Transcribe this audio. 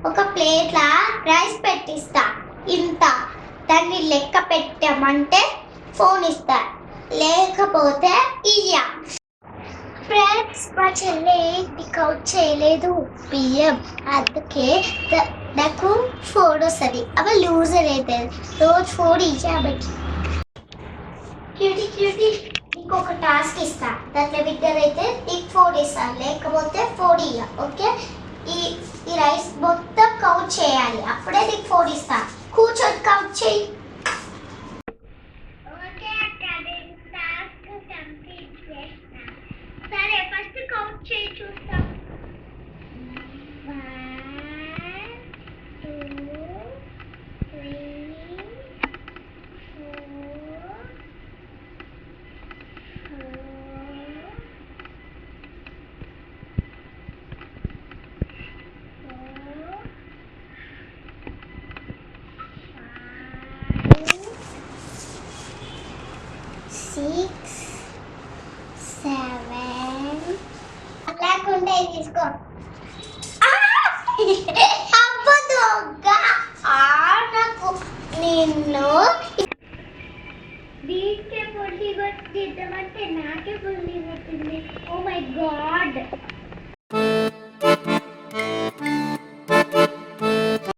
ఒక ప్లేట్లా రైస్ పెట్టిస్తా ఇంత, దాన్ని లెక్క పెట్టమంటే ఫోన్ ఇస్తా, లేకపోతే ఇయ్యా. ఫ్రెండ్స్, మా చెల్లి కౌట్ చేయలేదు బియ్యం, అందుకే నాకు ఫోన్ వస్తుంది. అవి లూజర్ అవుతుంది, రోజు ఫోన్ ఇచ్చాబట్టి. క్యూటీ క్యూటీ, నీకు ఒక టాస్క్ ఇస్తా, దాంట్లో బిగ్గర్ అయితే నీకు ఫోన్ ఇస్తాను, లేకపోతే ఫోన్ ఇయ్య. ఓకే, ఈ ఈ రైస్ మొత్తం కౌంట్ చేయాలి, అప్పుడే నీకు ఫోన్ ఇస్తా. కూర్చొని కౌంట్ చేయి. సరే, ఫస్ట్ కౌంట్ చేయి చూస్తాం. 1 2 3 4 6 7 లేకుండా తీసుకో. అవ్వదు నాకు నిన్ను దీనికే పొల్లి కొట్టిద్దామంటే నాకే పొల్లి కొట్టింది. Oh my God.